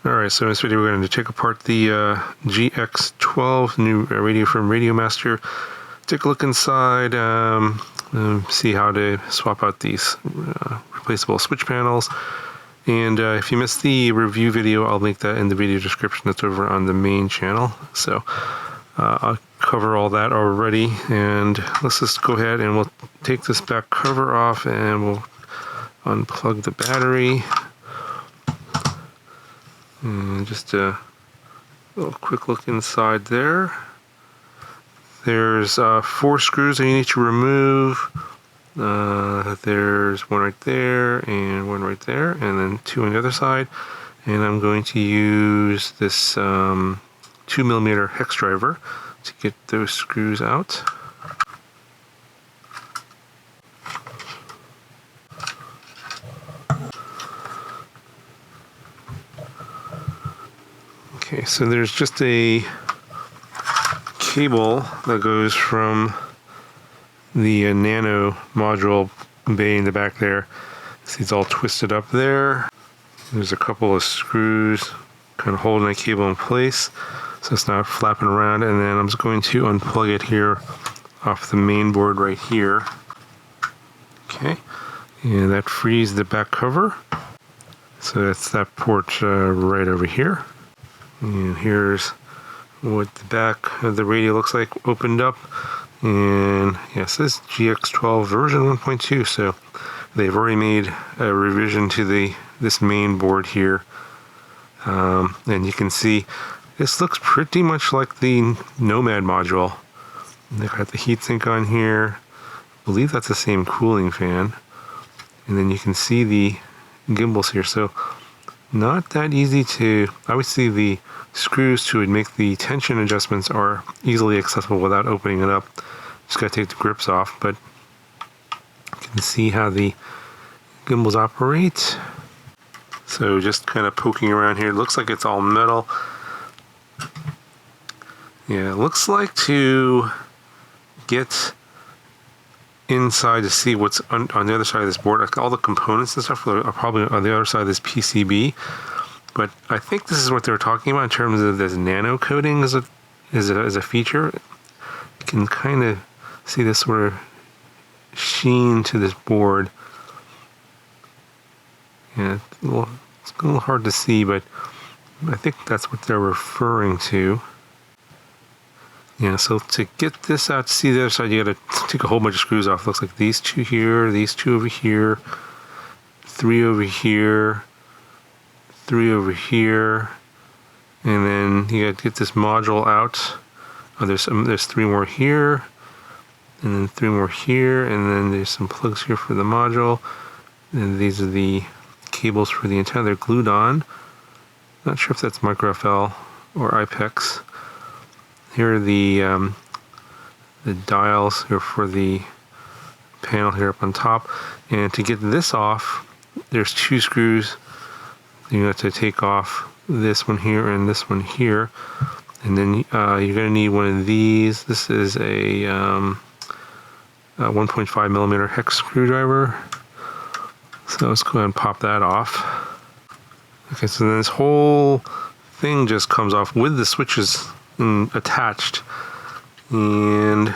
Alright, so in this video we're going to take apart the GX12 new radio from Radiomaster. Take a look inside, see how to swap out these replaceable switch panels. And if you missed the review video, I'll link that in the video description. That's over on the main channel. So I'll cover all that already. And let's just go ahead and we'll take this back cover off and we'll unplug the battery. And just a little quick look inside there. There's 4 screws that you need to remove. There's one right there and one right there, and then 2 on the other side. And I'm going to use this 2mm hex driver to get those screws out. Okay, so there's just a cable that goes from the nano module bay in the back there. See, it's all twisted up there. There's a couple of screws kind of holding that cable in place so it's not flapping around, and then I'm just going to unplug it here off the main board right here. Okay, and that frees the back cover. So that's that port right over here. And here's what the back of the radio looks like opened up. And yes, this is GX12 version 1.2, so they've already made a revision to this main board here. And you can see this looks pretty much like the Nomad module. They've got the heatsink on here. I believe that's the same cooling fan. And then you can see the gimbals here. So not that easy to, obviously the screws to make the tension adjustments are easily accessible without opening it up. Just gotta take the grips off, but you can see how the gimbals operate. So just kind of poking around here, it looks like it's all metal. Yeah, it looks like to get inside to see what's on the other side of this board. Like all the components and stuff are probably on the other side of this PCB. But I think this is what they were talking about in terms of this nano coating as a feature. You can kind of see this sort of sheen to this board. Yeah, it's a little hard to see, but I think that's what they're referring to. Yeah, so to get this out, to see the other side, you gotta take a whole bunch of screws off. Looks like these 2 here, these 2 over here, 3 over here, 3 over here, and then you gotta get this module out. Oh, there's 3 more here, and then 3 more here, and then there's some plugs here for the module. And these are the cables for the antenna. They're glued on. Not sure if that's micro FL or IPEX. Here are the dials here for the panel here up on top. And to get this off, there's 2 screws. You have to take off this one here and this one here. And then you're going to need one of these. This is a 1.5mm hex screwdriver. So let's go ahead and pop that off. Okay, so then this whole thing just comes off with the switches attached. And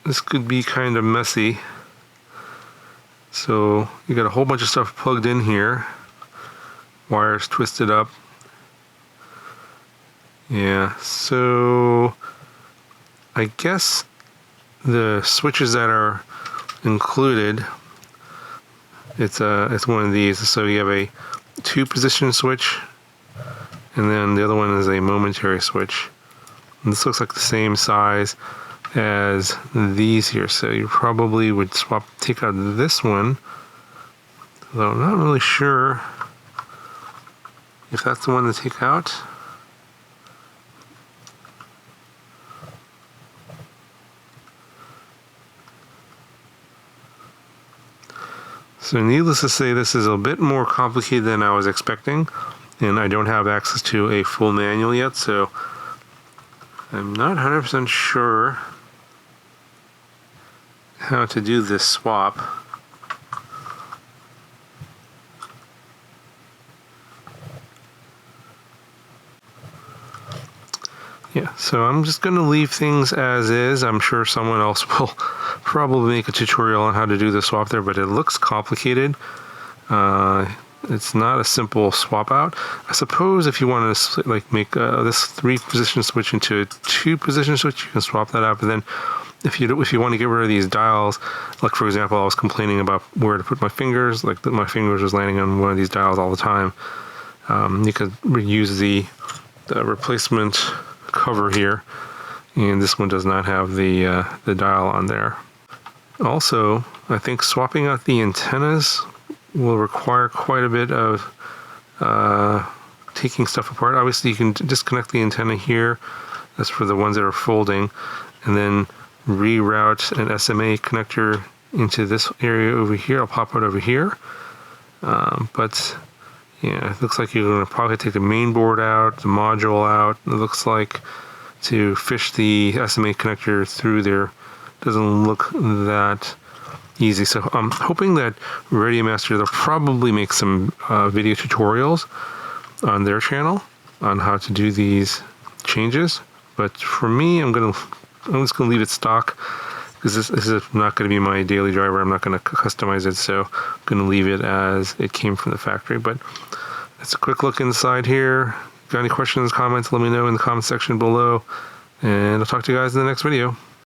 this could be kind of messy. So you got a whole bunch of stuff plugged in here. Wires twisted up. Yeah, so I guess the switches that are included, it's one of these. So you have a 2-position switch, and then the other one is a momentary switch. And this looks like the same size as these here. So you probably would take out this one, though I'm not really sure if that's the one to take out. So needless to say, this is a bit more complicated than I was expecting, and I don't have access to a full manual yet, so I'm not 100% sure how to do this swap. Yeah, so I'm just going to leave things as is. I'm sure someone else will probably make a tutorial on how to do the swap there, but it looks complicated. It's not a simple swap out. I suppose if you want to like make this 3-position switch into a 2-position switch, you can swap that out. But then if you want to get rid of these dials, like for example, I was complaining about where to put my fingers, like my fingers was landing on one of these dials all the time. You could reuse the replacement cover here, and this one does not have the dial on there. Also, I think swapping out the antennas will require quite a bit of taking stuff apart. Obviously, you can disconnect the antenna here. That's for the ones that are folding, and then reroute an SMA connector into this area over here. I'll pop it over here. But yeah, it looks like you're going to probably take the main board out, the module out. It looks like to fish the SMA connector through there doesn't look that easy. So I'm hoping that Radiomaster, they'll probably make some video tutorials on their channel on how to do these changes. But for me, I'm just gonna leave it stock, because this is not going to be my daily driver. I'm not going to customize it, so I'm going to leave it as it came from the factory. But that's a quick look inside here. Got any questions, comments, let me know in the comment section below, and I'll talk to you guys in the next video.